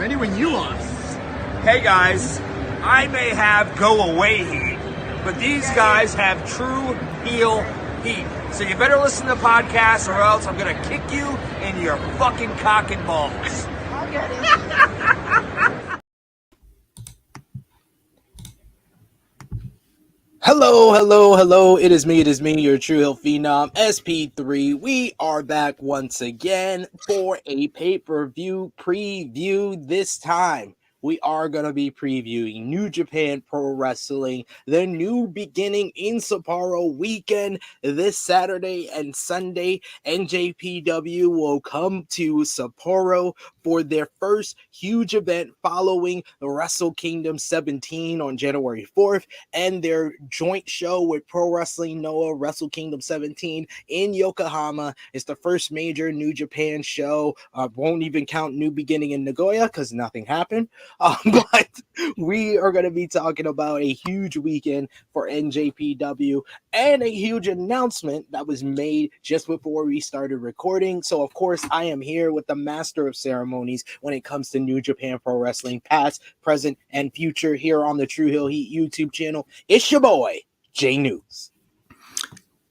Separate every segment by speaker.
Speaker 1: Anyone you want.
Speaker 2: Hey guys, I may have go away heat, but these guys have true heel heat. So you better listen to the podcast or else I'm gonna kick you in your fucking cock and balls.
Speaker 3: I'll get it.
Speaker 4: Hello. It is me, your True Hill Phenom, SP3. We are back once again for a pay-per-view preview. This time, we are going to be previewing New Japan Pro Wrestling, The New Beginning in Sapporo weekend. This Saturday and Sunday, NJPW will come to Sapporo for their first huge event following the Wrestle Kingdom 17 on January 4th and their joint show with Pro Wrestling Noah, Wrestle Kingdom 17 in Yokohama. It's the first major New Japan show. Won't even count New Beginning in Nagoya because nothing happened. But we are going to be talking about a huge weekend for NJPW and a huge announcement that was made just before we started recording. So, of course, I am here with the master of ceremonies when it comes to New Japan Pro Wrestling, past, present, and future here on the True Hill Heat YouTube channel. It's your boy, J-News.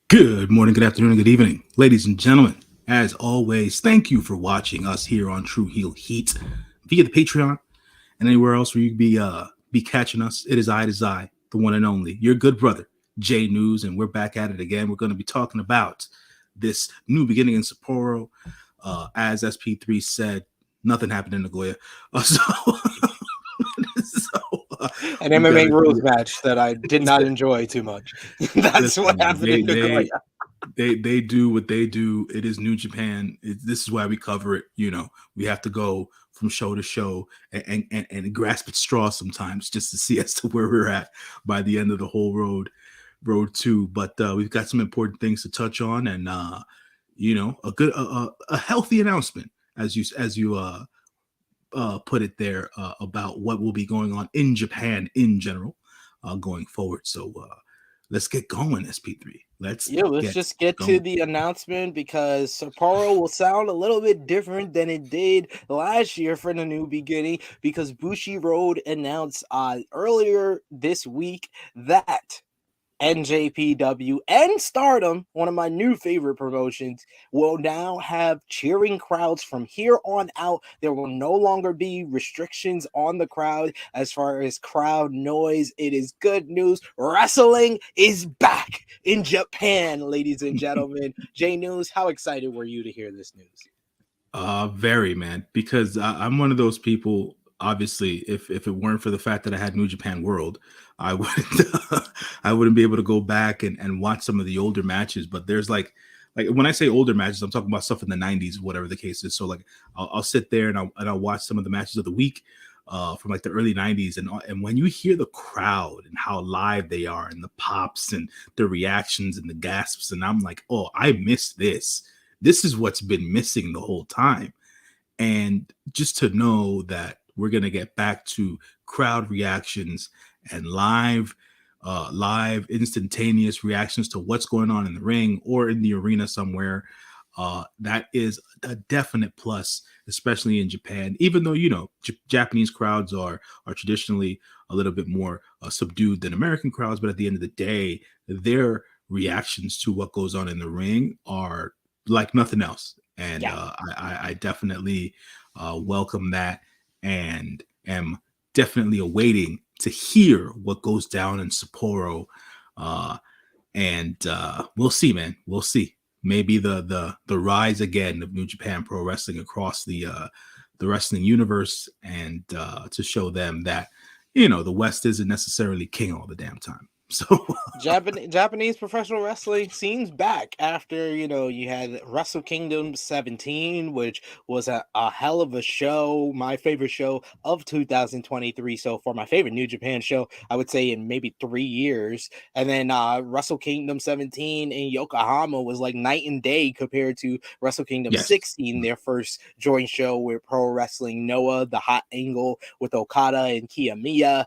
Speaker 5: Good morning, good afternoon, good evening, ladies and gentlemen. As always, thank you for watching us here on True Hill Heat via the Patreon and anywhere else where you be catching us. It is I, the one and only, your good brother, J-News, and we're back at it again. We're going to be talking about this New Beginning in Sapporo. As SP3 said, nothing happened in Nagoya.
Speaker 4: An MMA rules match that I did not enjoy too much. That's what happened in Nagoya.
Speaker 5: They do what they do. It is New Japan. This is why we cover it. You know, we have to go from show to show and grasp at straws sometimes just to see as to where we're at by the end of the whole road two. But we've got some important things to touch on, and you know, a healthy announcement as you put it there about what will be going on in Japan in general going forward. So let's get going, SP3. Let's
Speaker 4: just get to the announcement, because Sapporo will sound a little bit different than it did last year for the New Beginning, because Bushiroad announced earlier this week that NJPW and Stardom, one of my new favorite promotions, will now have cheering crowds from here on out. There will no longer be restrictions on the crowd as far as crowd noise. It is good news. Wrestling is back in Japan, ladies and gentlemen. J-News, how excited were you to hear this news?
Speaker 5: Very, man, because I'm one of those people. Obviously, if it weren't for the fact that I had New Japan World, I wouldn't be able to go back and watch some of the older matches. But there's like when I say older matches, I'm talking about stuff in the 90s, whatever the case is. So like I'll sit there and I'll watch some of the matches of the week from like the early 90s, and when you hear the crowd and how live they are and the pops and the reactions and the gasps, and I'm like, oh, I missed this. This is what's been missing the whole time. And just to know that we're going to get back to crowd reactions and live instantaneous reactions to what's going on in the ring or in the arena somewhere. That is a definite plus, especially in Japan, even though, you know, Japanese crowds are traditionally a little bit more subdued than American crowds. But at the end of the day, their reactions to what goes on in the ring are like nothing else. And I definitely welcome that, and am definitely awaiting to hear what goes down in Sapporo. And we'll see, man. We'll see. Maybe the rise again of New Japan Pro Wrestling across the wrestling universe, and to show them that, you know, the West isn't necessarily king all the damn time. So
Speaker 4: Japanese professional wrestling scene's back after, you know, you had Wrestle Kingdom 17, which was a hell of a show, my favorite show of 2023 so far, my favorite New Japan show, I would say, in maybe 3 years. And then Wrestle Kingdom 17 in Yokohama was like night and day compared to Wrestle Kingdom 16, their first joint show with Pro Wrestling Noah, the hot angle with Okada and Kiyomiya.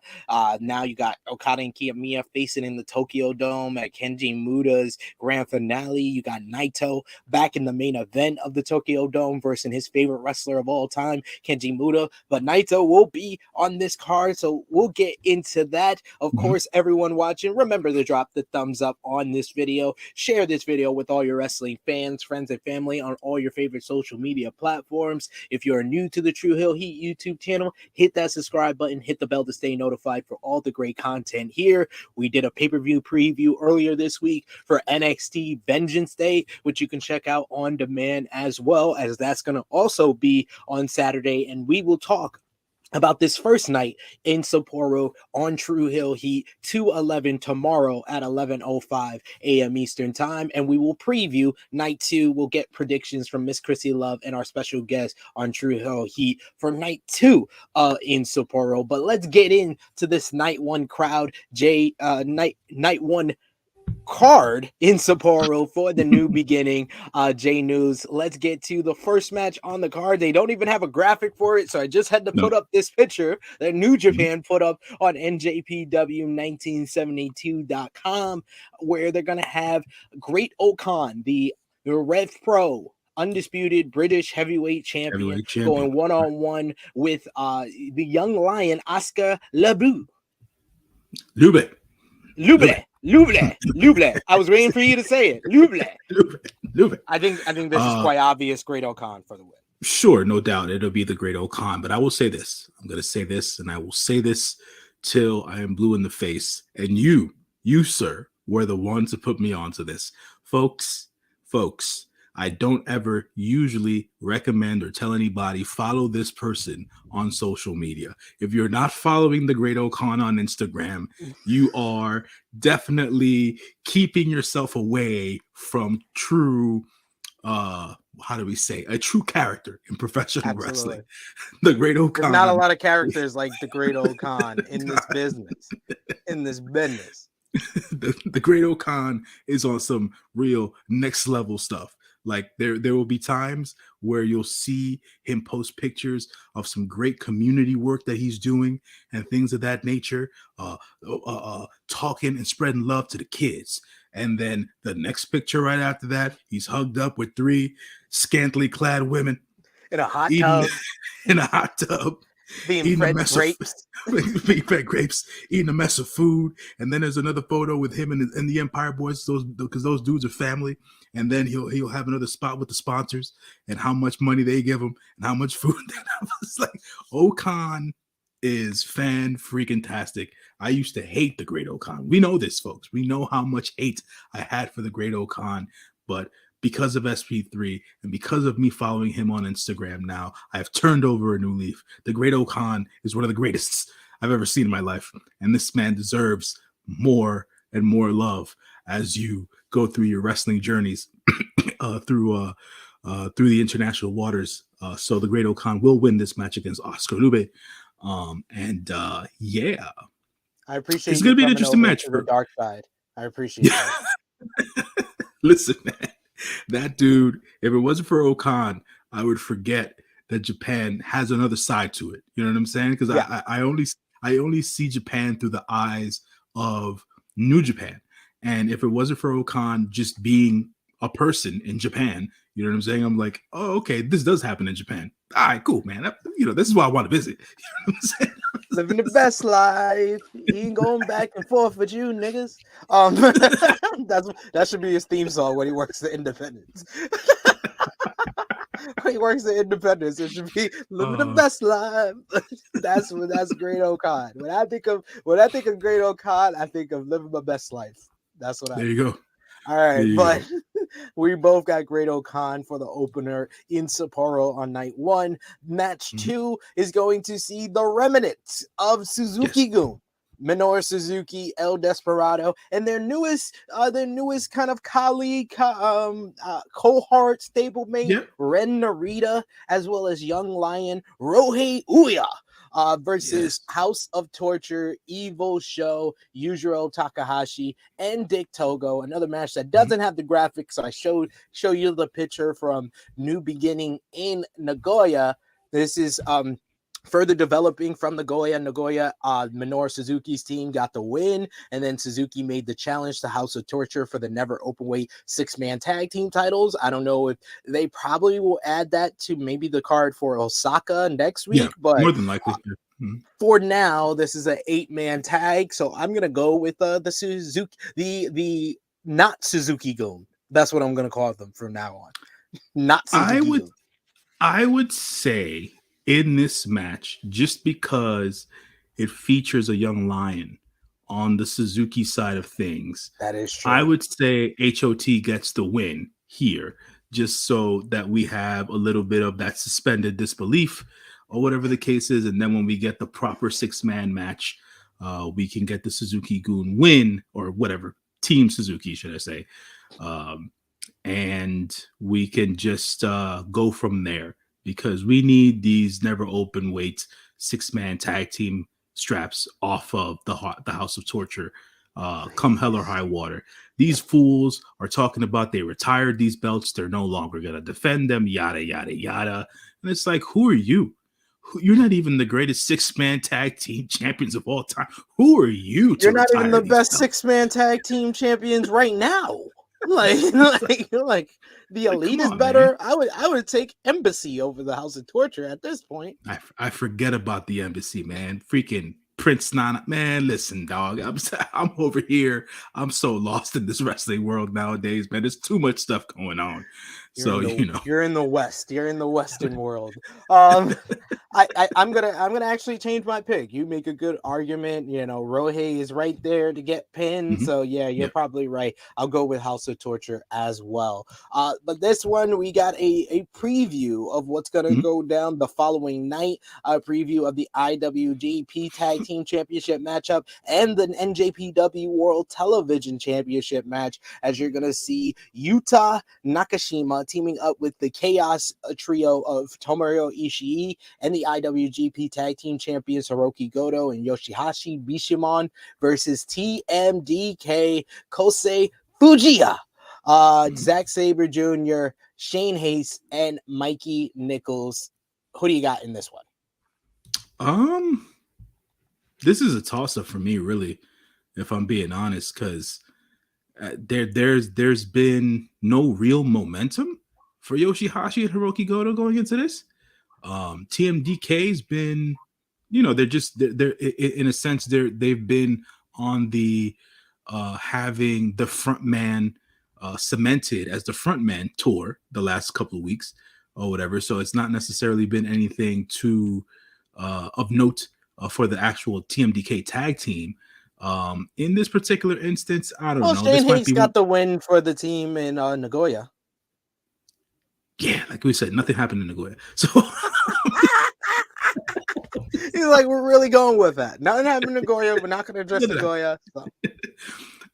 Speaker 4: Now you got Okada and Kiyomiya facing releasing in the Tokyo Dome at Kenji Muta's grand finale. You got Naito back in the main event of the Tokyo Dome versus his favorite wrestler of all time, Kenji Muta. But Naito will be on this card, so we'll get into that. Of course, everyone watching, remember to drop the thumbs up on this video. Share this video with all your wrestling fans, friends, and family on all your favorite social media platforms. If you're new to the True Hill Heat YouTube channel, hit that subscribe button, hit the bell to stay notified for all the great content here. We did a pay-per-view preview earlier this week for NXT Vengeance Day, which you can check out on demand, as well as that's going to also be on Saturday, and we will talk about this first night in Sapporo on True Hill Heat 211 tomorrow at 11:05 a.m. Eastern Time, and we will preview night 2. We'll get predictions from Miss Chrissy Love and our special guest on True Hill Heat for night 2 in Sapporo. But let's get into this night 1 crowd, night 1 card in Sapporo for the New Beginning J-News. Let's get to the first match on the card. They don't even have a graphic for it, so I just had to put up this picture that New Japan put up on NJPW1972.com, where they're going to have Great Okan, the Rev Pro undisputed British heavyweight champion, going one-on-one with the young lion Oscar Lube. I was waiting for you to say it. Lube. I think this is quite obvious. Great Okan for the win.
Speaker 5: Sure, no doubt. It'll be the Great Okan. But I will say this. I'm going to say this, and I will say this till I am blue in the face. And you, sir, were the one to put me onto this. Folks, I don't ever usually recommend or tell anybody follow this person on social media. If you're not following the Great Okan on Instagram, you are definitely keeping yourself away from true, a true character in professional wrestling. The Great Okan.
Speaker 4: There's not a lot of characters like the Great Okan in this business.
Speaker 5: The Great Okan is on some real next level stuff. Like there will be times where you'll see him post pictures of some great community work that he's doing and things of that nature, talking and spreading love to the kids. And then the next picture right after that, he's hugged up with 3 scantily clad women
Speaker 4: in a hot tub. Being fed grapes,
Speaker 5: eating a mess of food, and then there's another photo with him and the Empire Boys, because those dudes are family. And then he'll have another spot with the sponsors and how much money they give him and how much food. It's like Okan is fan freaking tastic. I used to hate the Great Okan. We know this, folks. We know how much hate I had for the Great Okan, but because of SP3 and because of me following him on Instagram now, I've turned over a new leaf. The Great Okan is one of the greatest I've ever seen in my life. And this man deserves more and more love as you go through your wrestling journeys through the international waters. So the Great Okan will win this match against Oscar Lube. I appreciate it's going to be an interesting match
Speaker 4: for the dark side. I appreciate that.
Speaker 5: Listen, man. That dude, if it wasn't for Okan, I would forget that Japan has another side to it. You know what I'm saying? Because I only see Japan through the eyes of New Japan. And if it wasn't for Okan just being a person in Japan, you know what I'm saying? I'm like, oh, okay, this does happen in Japan. All right, cool, man. This is why I want to visit. You know what I'm saying?
Speaker 4: Living the best life. He ain't going back and forth with you, niggas. That should be his theme song when he works the Independence. When he works the Independence, it should be living the best life. That's Great Okan. When I think of Great Okan, I think of living my best life. That's what
Speaker 5: There you go.
Speaker 4: All right, but we both got Great Okan for the opener in Sapporo on night 1. Match 2 is going to see the remnants of Suzuki-gun, Minoru Suzuki, El Desperado, and their newest kind of colleague, cohort, stablemate, Ren Narita, as well as young lion Rohei Uya. Versus House of Torture, Evil Show, Yujiro Takahashi, and Dick Togo. Another match that doesn't have the graphics, so I show you the picture from New Beginning in Nagoya. This is Further developing from Nagoya, Minoru Suzuki's team got the win, and then Suzuki made the challenge to House of Torture for the never openweight 6-man tag team titles. I don't know if they probably will add that to maybe the card for Osaka next week, but
Speaker 5: more than likely.
Speaker 4: for now, this is an 8-man tag, so I'm gonna go with the Suzuki, the not Suzuki-gun. That's what I'm gonna call them from now on. Not Suzuki-gun.
Speaker 5: I would say in this match, just because it features a young lion on the Suzuki side of things,
Speaker 4: that is true.
Speaker 5: I would say HOT gets the win here, just so that we have a little bit of that suspended disbelief or whatever the case is. And then when we get the proper 6-man match, we can get the Suzuki-gun win, or whatever, Team Suzuki, should I say. And we can just go from there, because we need these never open weight 6-man tag team straps off of the House of Torture come hell or high water. These fools are talking about they retired these belts, they're no longer going to defend them, yada yada yada. And it's like, who are you? You're not even the greatest 6-man tag team champions of all time. Who are you?
Speaker 4: You're not even the best 6-man tag team champions right now. like the Elite is better. Man. I would take Embassy over the House of Torture at this point.
Speaker 5: I forget about the Embassy, man. Freaking Prince Nana, man. Listen, dog. I'm over here. I'm so lost in this wrestling world nowadays, man. There's too much stuff going on.
Speaker 4: You're in the West. You're in the Western world. I'm gonna actually change my pick. You make a good argument. Rohei is right there to get pinned. Mm-hmm. So yeah, you're probably right. I'll go with House of Torture as well. But this one, we got a preview of what's gonna go down the following night. A preview of the IWGP Tag Team Championship matchup and the NJPW World Television Championship match, as you're gonna see Yuta Nakashima teaming up with the Chaos trio of Tomohiro Ishii and the IWGP Tag Team Champions Hiroki Goto and Yoshihashi Bishamon versus TMDK Kosei Fujita, Zack Sabre Jr., Shane Haste, and Mikey Nichols. Who do you got in this one?
Speaker 5: This is a toss-up for me, really, if I'm being honest, because there's been no real momentum for Yoshihashi and Hiroki Goto going into this. TMDK's been, they're in a sense they've been on the having the front man cemented as the front man tour the last couple of weeks or whatever. So it's not necessarily been anything too of note for the actual TMDK tag team. In this particular instance, I don't know.
Speaker 4: Shane Haste got the win for the team in Nagoya.
Speaker 5: Yeah, like we said, nothing happened in Nagoya. So
Speaker 4: he's like, we're really going with that. Nothing happened in Nagoya. We're not going to address Nagoya. So.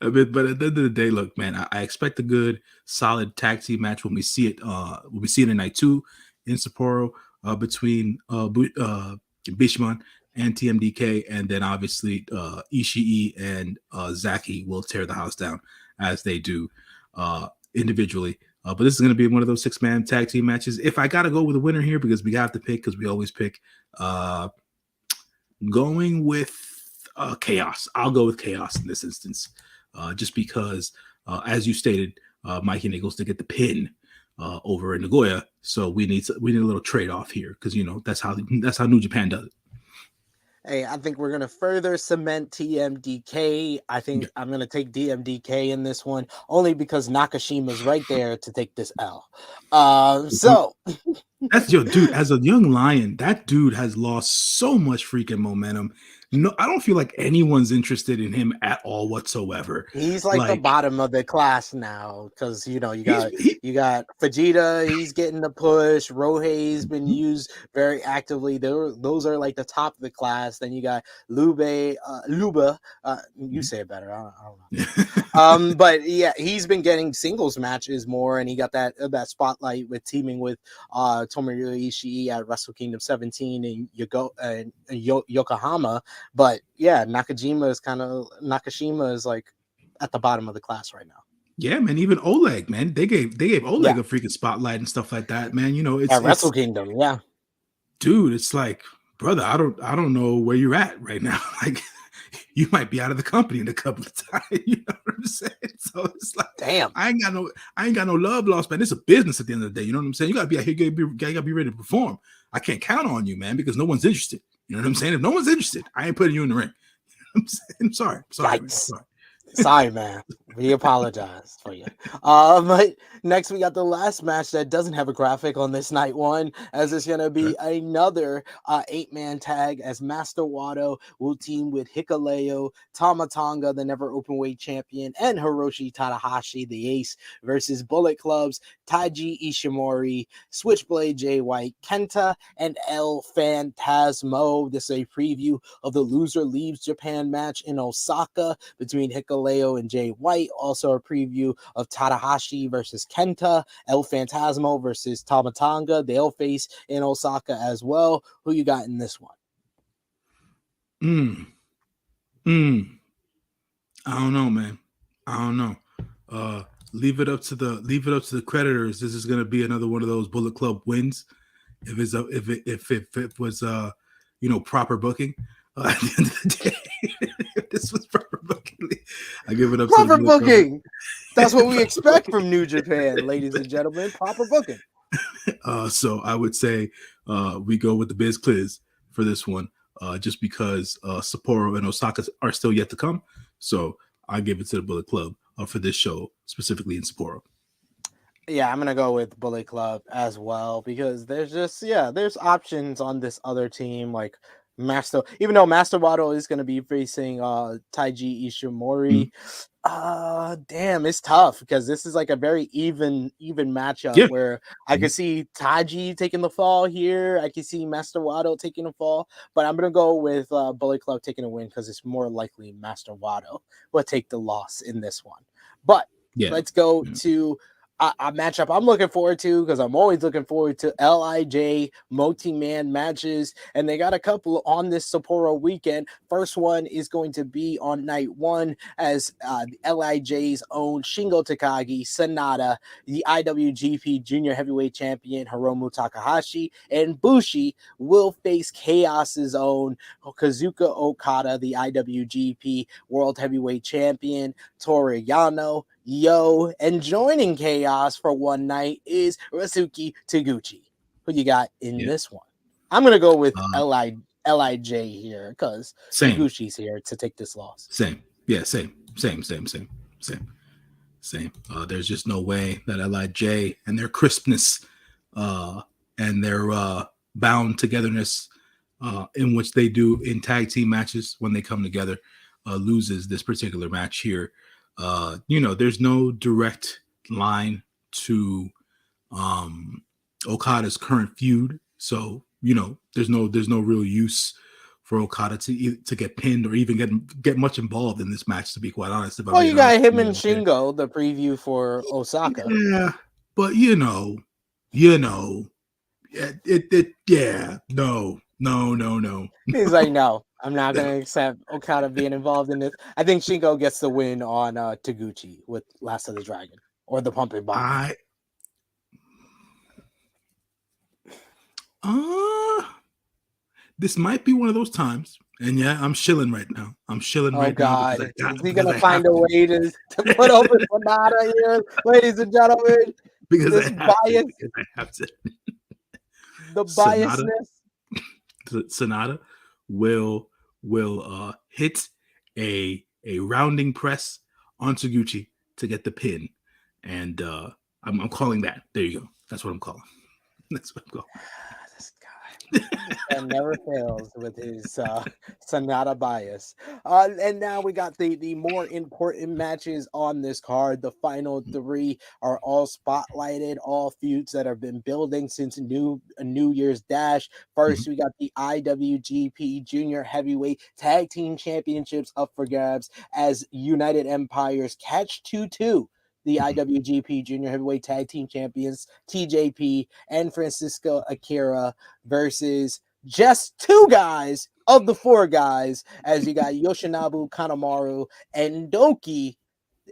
Speaker 5: But at the end of the day, look, man, I expect a good, solid tag team match when we see it. When we see it in night 2 in Sapporo between Bishamon and TMDK, and then obviously Ishii and Zaki will tear the house down as they do individually. But this is going to be one of those 6-man tag team matches. If I got to go with a winner here, because we have to pick, because we always pick, going with Chaos. I'll go with Chaos in this instance, just because, as you stated, Mikey Nichols to get the pin over in Nagoya. So we need a little trade off here, because that's how New Japan does it.
Speaker 4: Hey, I think we're going to further cement TMDK. I think I'm going to take DMDK in this one, only because Nakashima's right there to take this L. So
Speaker 5: that's dude. As a young lion, that dude has lost so much freaking momentum. No, I don't feel like anyone's interested in him at all whatsoever.
Speaker 4: He's like the bottom of the class now, because you got Vegeta. He's getting the push. Rohei's been used very actively. Those are like the top of the class. Then you got Luba. You say it better. I don't know. But yeah, he's been getting singles matches more, and he got that spotlight with teaming with Tomohiro Ishii at Wrestle Kingdom 17 in Yokohama. But yeah, Nakashima is like at the bottom of the class right now.
Speaker 5: Yeah, man. Even Oleg, man, they gave Oleg a freaking spotlight and stuff like that, man. It's
Speaker 4: Wrestle Kingdom, yeah,
Speaker 5: dude. It's like, brother, I don't know where you're at right now. Like, you might be out of the company in a couple of times. You know what I'm saying? So it's like,
Speaker 4: Damn.
Speaker 5: I ain't got no love lost, man. It's a business at the end of the day. You know what I'm saying? You gotta be out here, you gotta be ready to perform. I can't count on you, man, because no one's interested. You know what I'm saying? If no one's interested, I ain't putting you in the ring. I'm saying, I'm sorry. Man. Sorry.
Speaker 4: Sorry, man. We apologize for you. But next we got the last match that doesn't have a graphic on this night one, as it's gonna be another 8-man tag as Master Wato will team with Hikuleo, Tama Tonga, the never openweight champion, and Hiroshi Tanahashi, the ace, versus Bullet Club's Taiji Ishimori, Switchblade Jay White, Kenta, and El Phantasmo. This is a preview of the loser leaves Japan match in Osaka between Hikuleo and Jay White. Also a preview of Tanahashi versus Kenta, El Phantasmo versus Tama Tonga. They'll face in Osaka as well. Who you got in this one?
Speaker 5: I don't know, man. I don't know. Leave it up to the creditors. This is gonna be another one of those Bullet Club wins. If it was proper booking. At the end of the day, if this was proper booking, I give it up.
Speaker 4: Proper booking. That's what we expect from New Japan, ladies and gentlemen. Proper booking.
Speaker 5: So I would say we go with the Biz Cliz for this one, just because Sapporo and Osaka are still yet to come. So I give it to the Bullet Club for this show, specifically in Sapporo.
Speaker 4: Yeah, I'm gonna go with Bullet Club as well because there's options on this other team like even though Master Wato is gonna be facing Taiji Ishimori. Damn, it's tough because this is like a very even matchup where I could see Taiji taking the fall here. I can see Master Wato taking the fall, but I'm gonna go with Bullet Club taking a win because it's more likely Master Wato will take the loss in this one. But let's go to a matchup I'm looking forward to because I'm always looking forward to LIJ multi-man matches, and they got a couple on this Sapporo weekend. First one is going to be on night one as LIJ's own Shingo Takagi, Sanada, the IWGP Junior Heavyweight Champion Hiromu Takahashi, and Bushi will face Chaos's own Kazuka Okada, the IWGP World Heavyweight Champion, Toru Yano, and joining Chaos for one night is Rasuke Taguchi. Who you got in this one? I'm gonna go with LIJ here because Taguchi's here to take this loss.
Speaker 5: Same. There's just no way that LIJ and their crispness and their bound togetherness in which they do in tag team matches when they come together loses this particular match here. There's no direct line to Okada's current feud, so there's no real use for Okada to get pinned or even get much involved in this match. To be quite honest,
Speaker 4: you got him and Shingo, the preview for Osaka.
Speaker 5: Yeah, but no.
Speaker 4: He's like, no. I'm not going to accept Okada being involved in this. I think Shingo gets the win on Taguchi with Last of the Dragon or the Pumping Bomb.
Speaker 5: This might be one of those times. And I'm shilling right now.
Speaker 4: Oh, God. Is he going to find a way to put over Sonata here, ladies and gentlemen?
Speaker 5: Because I have to.
Speaker 4: The biasness.
Speaker 5: Sonata will hit a rounding press on Taguchi to get the pin, and I'm calling that. There you go. That's what I'm calling. This guy
Speaker 4: never fails with his Sonata bias. And now we got the more important matches on this card. The final three are all spotlighted, all feuds that have been building since New Year's Dash. First, we got the IWGP Junior Heavyweight Tag Team Championships up for grabs as United Empire's Catch 2-2. The IWGP Junior Heavyweight Tag Team Champions, TJP and Francisco Akira versus just two guys of the four guys, as you got Yoshinobu Kanemaru and Doki,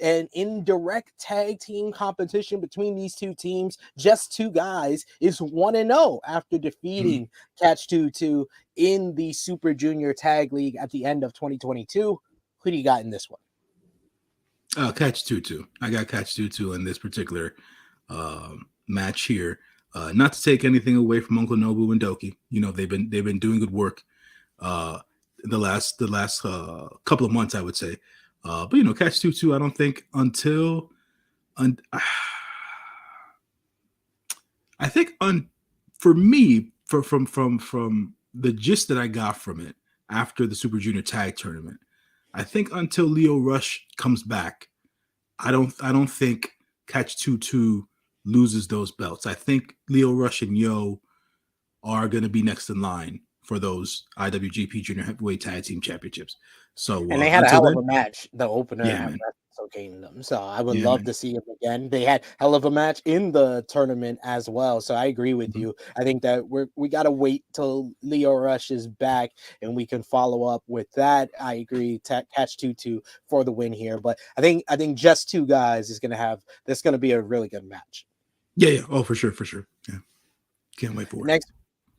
Speaker 4: And in direct tag team competition between these two teams, just two guys is 1-0 after defeating Catch 2-2 in the Super Junior Tag League at the end of 2022. Who do you got in this one?
Speaker 5: Catch 2-2. I got Catch 2-2 in this particular match here. Not to take anything away from Uncle Nobu and Doki. You know, they've been doing good work the last couple of months, I would say. But you know, Catch 2-2, I don't think for me, from the gist that I got from it after the Super Junior Tag Tournament, I think until Leo Rush comes back, I don't think Catch 2-2 loses those belts. I think Leo Rush and Yo are going to be next in line for those IWGP Junior Heavyweight Tag Team Championships. So,
Speaker 4: and they had a hell of a match, the opener at Wrestle Kingdom. So I would love to see them again. They had hell of a match in the tournament as well. So I agree with you. I think that we got to wait till Leo Rush is back and we can follow up with that. I agree. Catch 2-2 for the win here. But I think just two guys is going to be a really good match.
Speaker 5: Yeah. Oh, for sure. Yeah. Can't wait for it.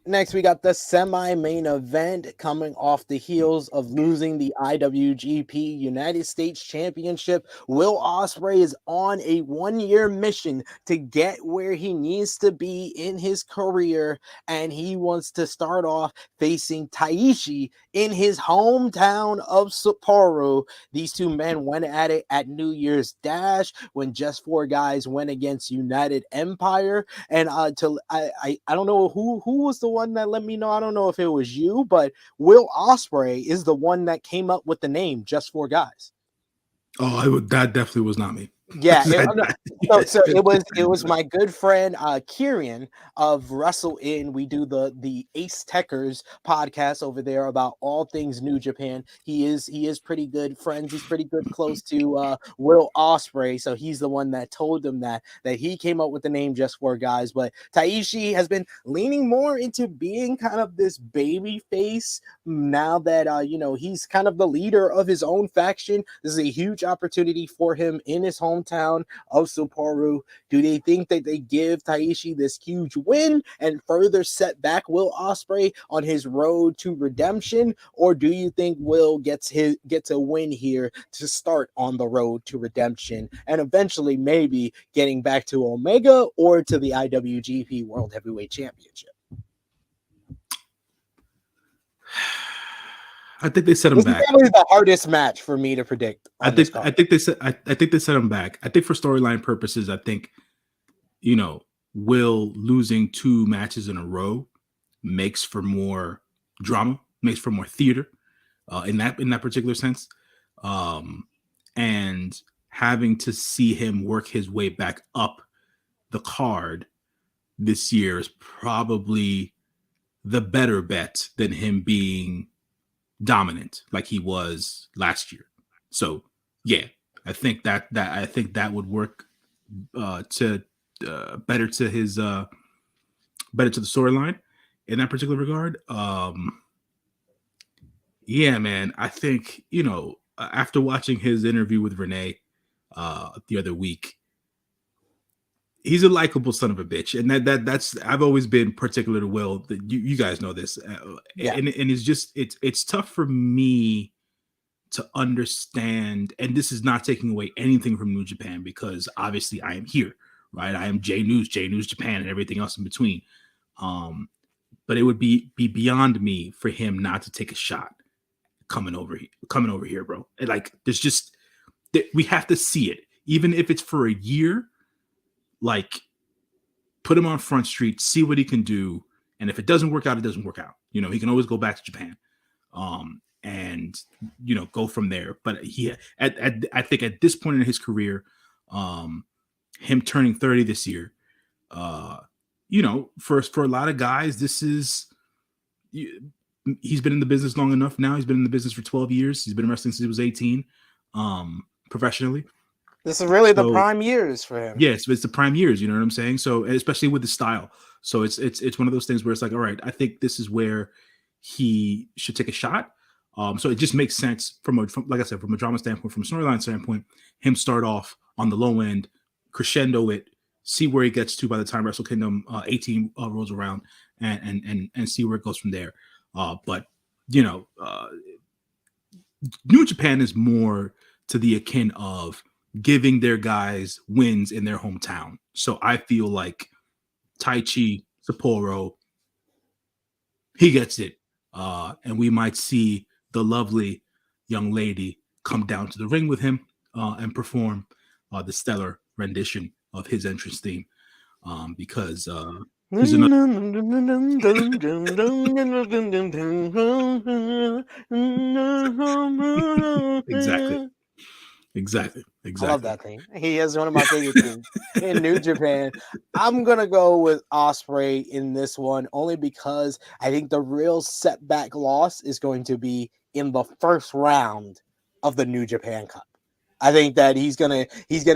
Speaker 4: Next, we got the semi-main event coming off the heels of losing the IWGP United States Championship. Will Ospreay is on a 1-year mission to get where he needs to be in his career, and he wants to start off facing Taichi in his hometown of Sapporo. These two men went at it at New Year's Dash when Just Four Guys went against United Empire, and I don't know who was the one that let me know. I don't know if it was you, but Will Ospreay is the one that came up with the name Just Four Guys.
Speaker 5: Oh, that definitely was not me.
Speaker 4: Yeah, so it was my good friend Kieran of Wrestle In. We do the Ace Techers podcast over there about all things New Japan. He is pretty good friends. He's pretty good close to Will Ospreay, so he's the one that told them that he came up with the name Just Four Guys. But Taichi has been leaning more into being kind of this baby face now that he's kind of the leader of his own faction. This is a huge opportunity for him in his hometown of Sapporo. Do they think that they give Taichi this huge win and further set back Will Ospreay on his road to redemption, or do you think Will gets a win here to start on the road to redemption and eventually maybe getting back to Omega or to the IWGP World Heavyweight Championship?
Speaker 5: I think they set him back.
Speaker 4: This is probably the hardest match for me to predict.
Speaker 5: I think they set him back. I think for storyline purposes, I think Will losing 2 matches in a row makes for more drama, makes for more theater in that particular sense. And having to see him work his way back up the card this year is probably the better bet than him being dominant like he was last year. So yeah, I think that would work to better to his better to the storyline in that particular regard. Yeah, man, I think after watching his interview with Renee the other week, he's a likable son of a bitch, and that's I've always been particular to Will. That you guys know this, and it's just it's tough for me to understand. And this is not taking away anything from New Japan because obviously I am here, right? I am J-News Japan, and everything else in between. But it would be beyond me for him not to take a shot coming over here, bro. Like there's just we have to see it, even if it's for a year. Like, put him on Front Street, see what he can do, and if it doesn't work out, it doesn't work out. He can always go back to Japan, and go from there. But I think at this point in his career, him turning 30 this year, for a lot of guys, this is he's been in the business long enough now. He's been in the business for 12 years. He's been wrestling since he was 18, professionally.
Speaker 4: This is really the prime years for him.
Speaker 5: Yes, it's the prime years. You know what I'm saying? So especially with the style. So it's one of those things where it's like, all right, I think this is where he should take a shot. So it just makes sense from like I said, from a drama standpoint, from a storyline standpoint, him start off on the low end, crescendo it, see where he gets to by the time Wrestle Kingdom 18 rolls around, and see where it goes from there. But New Japan is more to the akin of giving their guys wins in their hometown. So I feel like Taichi, Sapporo, he gets it. And we might see the lovely young lady come down to the ring with him and perform the stellar rendition of his entrance theme because he's another. Exactly.
Speaker 4: I love that thing. He is one of my favorite things in New Japan. I'm going to go with Ospreay in this one only because I think the real setback loss is going to be in the first round of the New Japan Cup. I think that he's gonna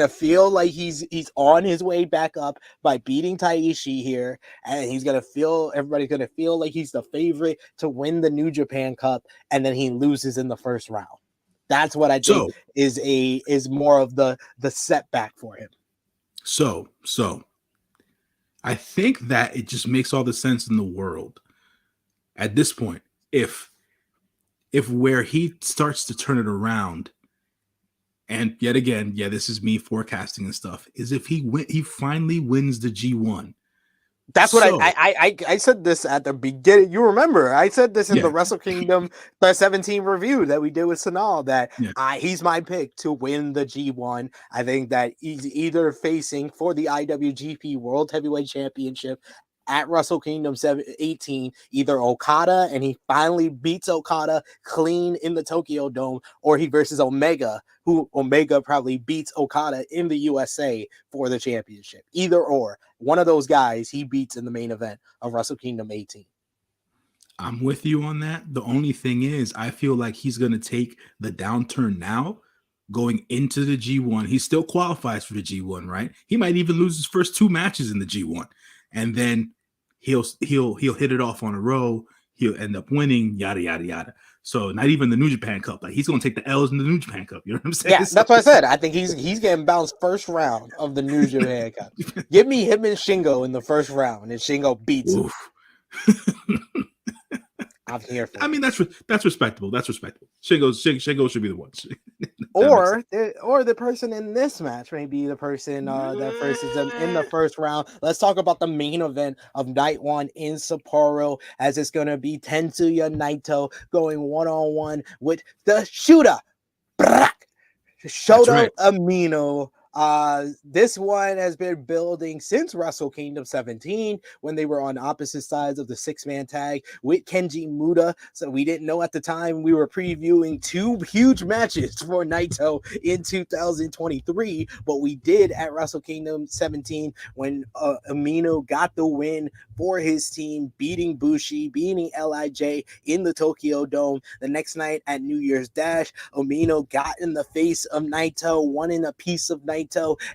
Speaker 4: feel like he's on his way back up by beating Taichi here, and everybody's gonna feel like he's the favorite to win the New Japan Cup, and then he loses in the first round. That's what I think is more of the setback for him.
Speaker 5: So I think that it just makes all the sense in the world at this point. If where he starts to turn it around, and yet again, this is me forecasting and stuff, is if he finally wins the G1.
Speaker 4: That's what I said this at the beginning. You remember, I said this in the Wrestle Kingdom 17 review that we did with Sanal, that he's my pick to win the G1. I think that he's either facing for the IWGP World Heavyweight Championship at Wrestle Kingdom 18, either Okada, and he finally beats Okada clean in the Tokyo Dome, or he versus Omega, who Omega probably beats Okada in the USA for the championship. Either or. One of those guys he beats in the main event of Wrestle Kingdom 18.
Speaker 5: I'm with you on that. The only thing is, I feel like he's going to take the downturn now going into the G1. He still qualifies for the G1, right? He might even lose his first 2 matches in the G1. And then he'll hit it off on a row. He'll end up winning, yada, yada, yada. So not even the New Japan Cup. Like, he's going to take the L's in the New Japan Cup. You know what I'm saying?
Speaker 4: Yeah, that's what I said. I think he's getting bounced first round of the New Japan Cup. Give me him and Shingo in the first round, and Shingo beats him. I'm here for it.
Speaker 5: I mean, that's respectable. That's respectable. Shingo should be the one.
Speaker 4: or the person in this match may be the person that versus them in the first round. Let's talk about the main event of night 1 in Sapporo, as it's going to be Tetsuya Naito going one-on-one with the Shota Umino. This one has been building since Wrestle Kingdom 17 when they were on opposite sides of the 6-man tag with Kenji Muda. So we didn't know at the time. We were previewing 2 huge matches for Naito in 2023, but we did at Wrestle Kingdom 17 when Umino got the win for his team, beating Bushi, beating LIJ in the Tokyo Dome. The next night at New Year's Dash, Umino got in the face of Naito, wanting a piece of Naito.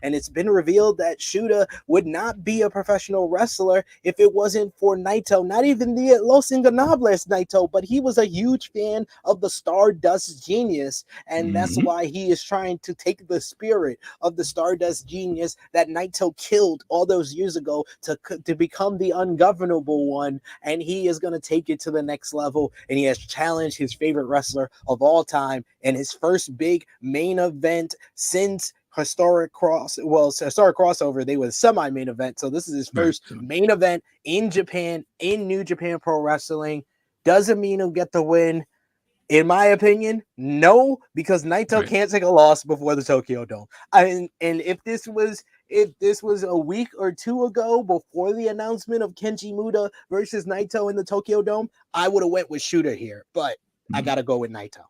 Speaker 4: And it's been revealed that Shota would not be a professional wrestler if it wasn't for Naito, not even the Los Ingobernables Naito, but he was a huge fan of the Stardust Genius, and that's why he is trying to take the spirit of the Stardust Genius that Naito killed all those years ago to become the ungovernable one, and he is going to take it to the next level, and he has challenged his favorite wrestler of all time in his first big main event since historic crossover. They were semi-main event, so this is his first main event in Japan, in New Japan Pro Wrestling. Does Umino get the win? In my opinion, no, because Naito can't take a loss before the Tokyo Dome. And if this was a week or 2 ago, before the announcement of Kenji Muda versus Naito in the Tokyo Dome, I would have went with Shota here, but I gotta go with Naito.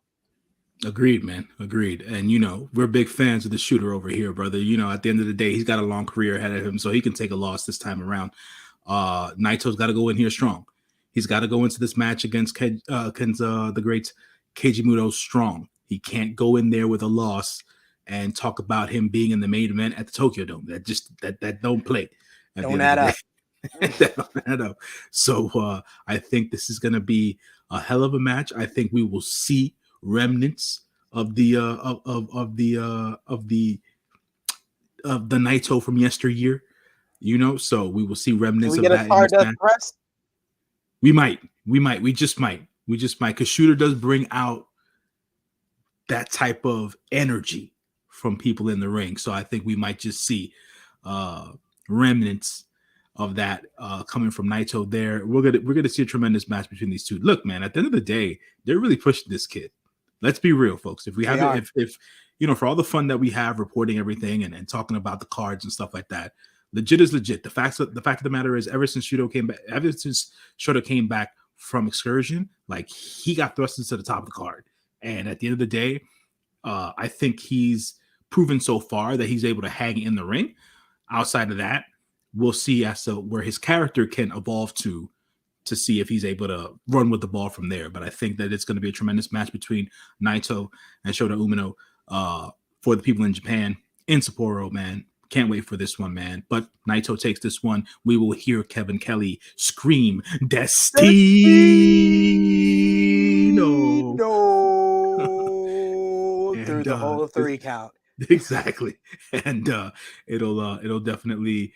Speaker 5: Agreed, man. Agreed. And, we're big fans of the Shooter over here, brother. At the end of the day, he's got a long career ahead of him, so he can take a loss this time around. Naito's got to go in here strong. He's got to go into this match against the great Keiji Muto strong. He can't go in there with a loss and talk about him being in the main event at the Tokyo Dome. That don't play.
Speaker 4: Don't add up.
Speaker 5: So I think this is going to be a hell of a match. I think we will see remnants of the Naito from yesteryear. So we will see
Speaker 4: Do
Speaker 5: remnants
Speaker 4: we
Speaker 5: of
Speaker 4: get a
Speaker 5: that in this
Speaker 4: Stardust
Speaker 5: match.
Speaker 4: press?
Speaker 5: We might, we just might, because Shooter does bring out that type of energy from people in the ring. So I think we might just see remnants of that coming from Naito there. We're gonna see a tremendous match between these two. Look, man, at the end of the day, they're really pushing this kid. Let's be real, folks. If we have it, if for all the fun that we have reporting everything and talking about the cards and stuff like that, legit is legit. The fact of the matter is, ever since Shota came back from excursion, like, he got thrust into the top of the card. And at the end of the day, I think he's proven so far that he's able to hang in the ring. Outside of that, we'll see as to where his character can evolve to see if he's able to run with the ball from there. But I think that it's going to be a tremendous match between Naito and Shota Umino for the people in Japan, in Sapporo, man. Can't wait for this one, man. But Naito takes this one. We will hear Kevin Kelly scream, Destino!
Speaker 4: Through the whole 3 count.
Speaker 5: Exactly. And it'll definitely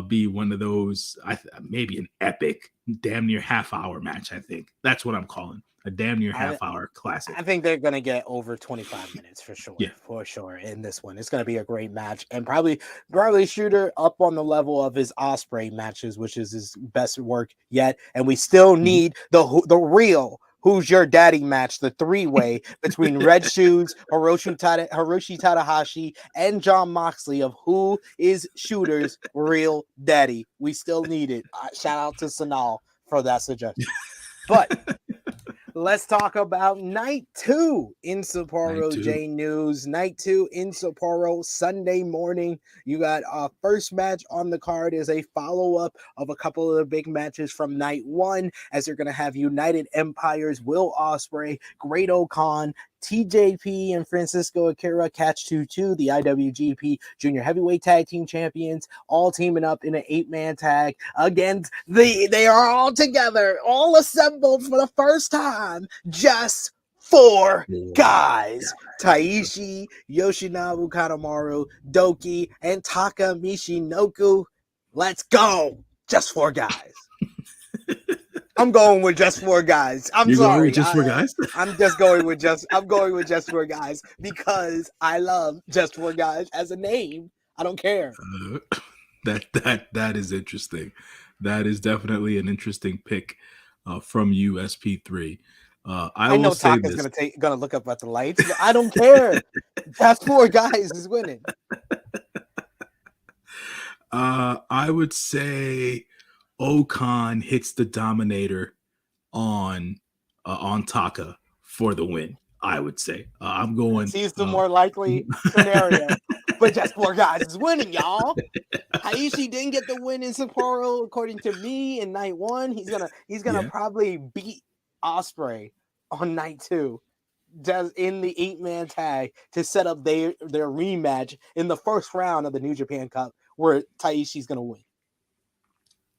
Speaker 5: be one of those, maybe an epic, damn near half-hour match. I think that's what I'm calling a damn near half-hour classic.
Speaker 4: I think they're gonna get over 25 minutes for sure.
Speaker 5: Yeah,
Speaker 4: for sure. In this one, it's gonna be a great match, and probably Shooter up on the level of his Ospreay matches, which is his best work yet. And we still need the real Who's Your Daddy match, the 3-way between Red Shoes, Hiroshi Tanahashi, and Jon Moxley of who is Shooter's real daddy. We still need it. Shout out to Sanal for that suggestion. But let's talk about night 2 in Sapporo J-News. Night 2 in Sapporo, Sunday morning. You got first match on the card is a follow-up of a couple of the big matches from night 1, as they're going to have United Empires, Will Ospreay, Great Khan, TJP and Francisco Akira catch 2-2, the IWGP Junior Heavyweight Tag Team Champions, all teaming up in an 8-man tag against they are all together, all assembled for the first time, just 4 guys: Taichi, Yoshinobu Kanemaru, Doki, and Taka Michinoku. Let's go! Just 4 guys. I'm going with just 4 guys.
Speaker 5: You're sorry. Going with just 4 guys?
Speaker 4: I'm going with just 4 guys because I love just 4 guys as a name. I don't care.
Speaker 5: That is interesting. That is definitely an interesting pick from you, SP3. I know
Speaker 4: Taka's gonna look up at the lights. I don't care. Just 4 guys is winning.
Speaker 5: I would say Okan hits the Dominator on Taka for the win. I would say I'm going.
Speaker 4: He's the more likely scenario, but just 4 guys is winning, y'all. Taichi didn't get the win in Sapporo, according to me, in night 1. He's gonna probably beat Ospreay on night 2, does in the 8-man tag to set up their rematch in the first round of the New Japan Cup, where Taishi's gonna win.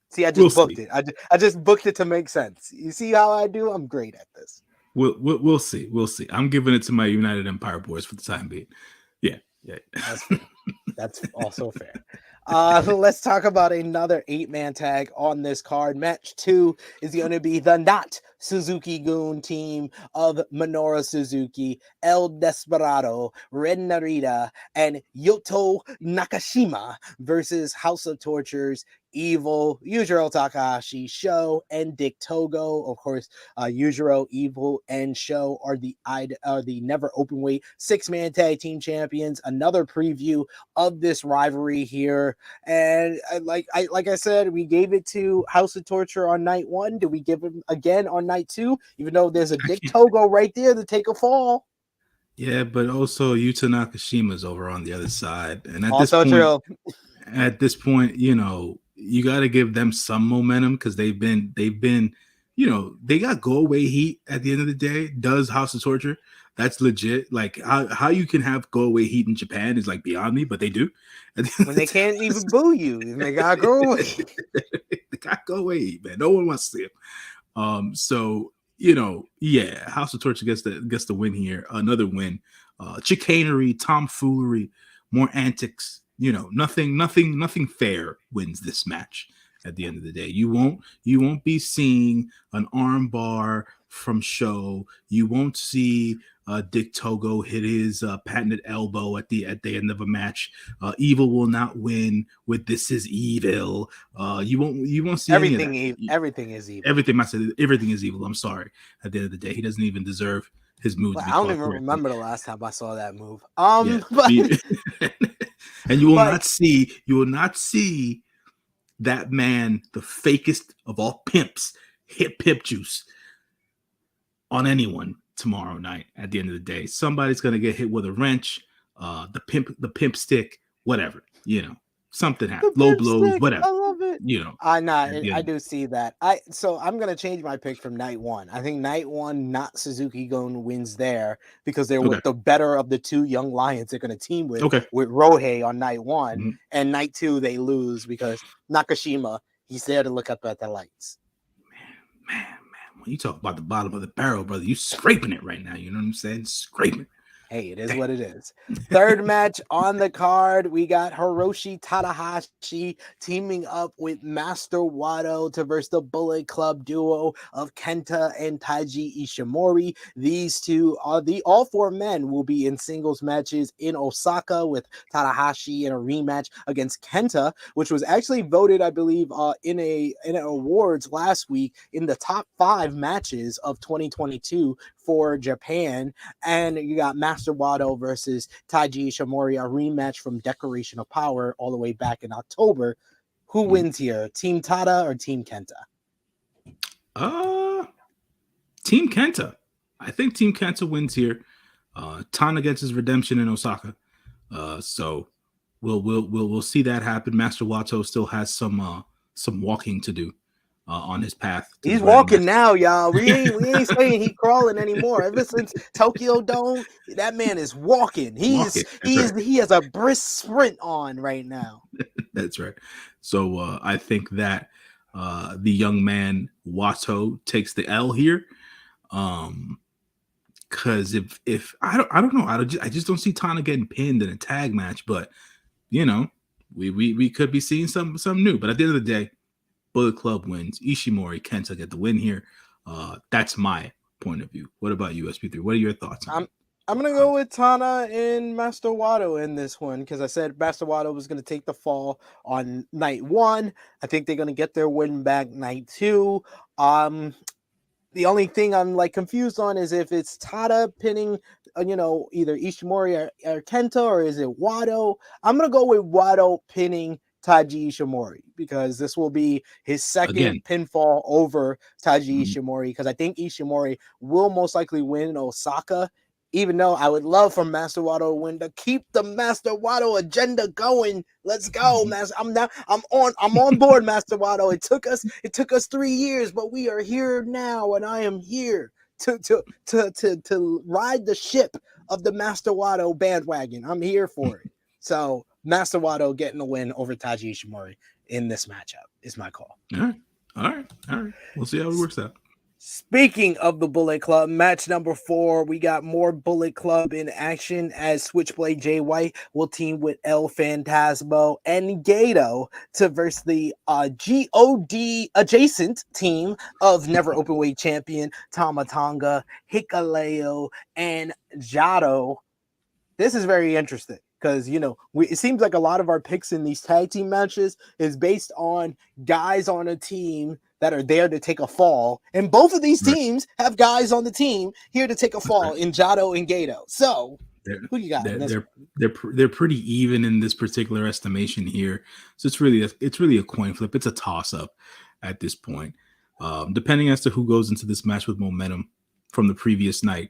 Speaker 4: See, I just booked it. I just booked it to make sense. You see how I do? I'm great at this.
Speaker 5: We'll see. We'll see. I'm giving it to my United Empire boys for the time being. Yeah.
Speaker 4: That's also fair. Let's talk about another 8-man tag on this card. Match 2 is going to be the Not Suzuki-gun team of Minoru Suzuki, El Desperado, Ren Narita, and Yoto Nakashima versus House of Tortures, Evil, Yujiro Takahashi, Sho, and Dick Togo. Of course, Yujiro, Evil, and Sho are the never open weight 6-man tag team champions. Another preview of this rivalry here, and like I said, we gave it to House of Torture on night 1. Do we give it again on night 2? Even though there's a Dick Togo right there to take a fall.
Speaker 5: Yeah, but also Yuta Nakashima's over on the other side, and at this point, you got to give them some momentum because they've been, they got go away heat at the end of the day. Does House of Torture? That's legit. Like how you can have go away heat in Japan is like beyond me, but they do.
Speaker 4: When they can't even boo you, they got go away.
Speaker 5: They got go away heat, man. No one wants to see them. So yeah, House of Torture gets the win here. Another win. Chicanery, tomfoolery, more antics. Nothing fair wins this match. At the end of the day, you won't be seeing an arm bar from Show. You won't see Dick Togo hit his patented elbow at the end of a match. Evil will not win with "This Is Evil." You won't see
Speaker 4: Everything.
Speaker 5: any of that.
Speaker 4: Everything is evil.
Speaker 5: Everything is evil. I'm sorry. At the end of the day, he doesn't even deserve his move to be
Speaker 4: I don't
Speaker 5: called
Speaker 4: even
Speaker 5: correctly.
Speaker 4: remember the last time I saw that move.
Speaker 5: Yeah.
Speaker 4: But,
Speaker 5: And you will not see that man, the fakest of all pimps, hit pimp juice on anyone tomorrow night. At the end of the day, somebody's gonna get hit with a wrench, the pimp stick, whatever. Something happens. Low blows,
Speaker 4: stick,
Speaker 5: whatever.
Speaker 4: I love it. I do see that. So I'm gonna change my pick from night one. I think night one, not Suzuki Gon wins there because they're with the better of the two young lions they're gonna team with Rohei on night one,
Speaker 5: Mm-hmm.
Speaker 4: and night two they lose because Nakashima, he's there to look up at the lights.
Speaker 5: Man, when you talk about the bottom of the barrel, brother, you scraping it right now. You know what I'm saying? Scraping.
Speaker 4: Hey, it is what it is. Third match on the card, we got Hiroshi Tanahashi teaming up with Master Wato to versus the Bullet Club duo of Kenta and Taiji Ishimori. These two are all four men will be in singles matches in Osaka with Tanahashi in a rematch against Kenta, which was actually voted, I believe, in an awards last week in the top 5 matches of 2022 for Japan. And you got Master Wato versus Taiji Ishimori, a rematch from Declaration of Power all the way back in October. Who wins here, Team Tada or Team Kenta?
Speaker 5: Team Kenta. I think Team Kenta wins here. Tana gets his redemption in Osaka, so we'll see that happen. Master Wato still has some walking to do on his path.
Speaker 4: He's walking now, y'all. We ain't saying he crawling anymore. Ever since Tokyo Dome, that man is walking. He has a brisk sprint on right now.
Speaker 5: That's right. So I think that the young man Wato takes the L here. Because if I don't know, I just don't see Tana getting pinned in a tag match. But we could be seeing something new. But at the end of the day, Bullet Club wins. Ishimori, Kenta get the win here. That's my point of view. What about you, SP3? What are your thoughts on
Speaker 4: I'm going to go with Tana and Master Wato in this one because I said Master Wato was going to take the fall on night one. I think they're going to get their win back night two. The only thing I'm confused on is if it's Tada pinning, either Ishimori or Kenta, or is it Wato? I'm going to go with Wato pinning Taiji Ishimori because this will be his second pinfall over Taiji Ishimori because I think Ishimori will most likely win Osaka, even though I would love for Master Wato to win to keep the Master Wato agenda going. Let's go, Master. I'm on board, Master Wato. It took us 3 years, but we are here now, and I am here to ride the ship of the Master Wato bandwagon. I'm here for it. So Master Wato getting the win over Taiji Ishimori in this matchup is my call.
Speaker 5: All right. We'll see how it works out.
Speaker 4: Speaking of the Bullet Club, match number 4, we got more Bullet Club in action as Switchblade Jay White will team with El Phantasmo and Gato to verse the GOD adjacent team of Never Openweight champion Tama Tonga, Hikaleo, and Jado. This is very interesting because, it seems like a lot of our picks in these tag team matches is based on guys on a team that are there to take a fall. And both of these teams have guys on the team here to take a fall in Jado and Gato. So who you got?
Speaker 5: They're pretty even in this particular estimation here. So it's really a coin flip. It's a toss up at this point. Depending as to who goes into this match with momentum from the previous night,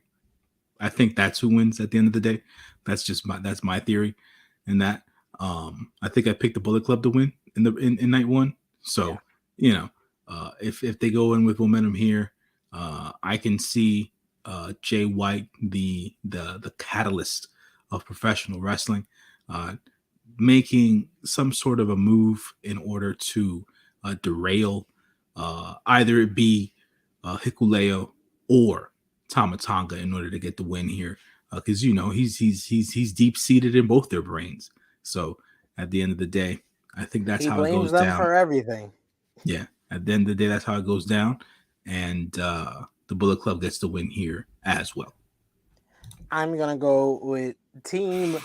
Speaker 5: I think that's who wins at the end of the day. That's my theory. In that, I think I picked the Bullet Club to win in night one. So if they go in with momentum here, I can see Jay White, the catalyst of professional wrestling, making some sort of a move in order to derail either it be Hikuleo or Tama Tonga in order to get the win here, because he's deep seated in both their brains. So at the end of the day, I think that's
Speaker 4: He
Speaker 5: how it
Speaker 4: blames
Speaker 5: goes
Speaker 4: them
Speaker 5: down.
Speaker 4: for everything.
Speaker 5: Yeah, at the end of the day, that's how it goes down, and the Bullet Club gets the win here as well.
Speaker 4: I'm gonna go with Team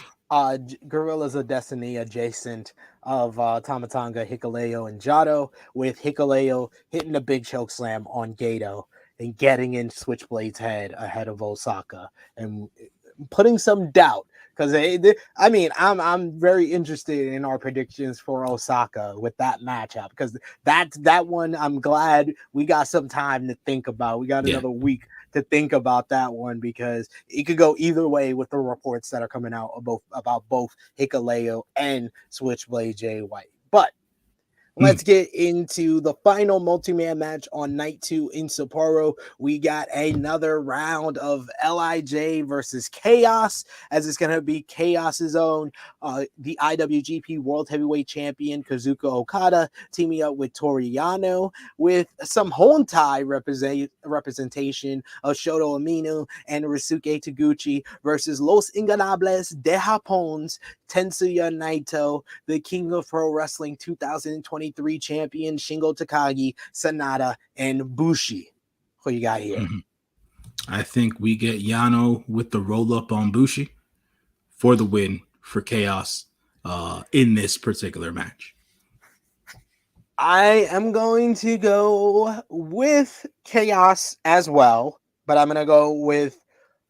Speaker 4: Gorillas of Destiny adjacent of Tama Tonga, Hikuleo, and Jado, with Hikuleo hitting a big choke slam on Gato and getting in Switchblade's head ahead of Osaka and putting some doubt. Because I'm very interested in our predictions for Osaka with that matchup, because that one I'm glad we got some time to think about. We got another week to think about that one, because it could go either way with the reports that are coming out about both Hikuleo and Switchblade Jay White. But let's get into the final multi-man match on night 2 in Sapporo. We got another round of LIJ versus Chaos, as it's going to be Chaos's own, the IWGP World Heavyweight Champion Kazuka Okada teaming up with Toru Yano, with some Hontai representation of Shota Umino and Ryusuke Taguchi versus Los Ingobernables de Japón's Tetsuya Naito, the King of Pro Wrestling 2023 champion Shingo Takagi, Sanada, and Bushi. Who you got here?
Speaker 5: I think we get Yano with the roll up on Bushi for the win for Chaos in this particular match.
Speaker 4: I am going to go with Chaos as well, but I'm going to go with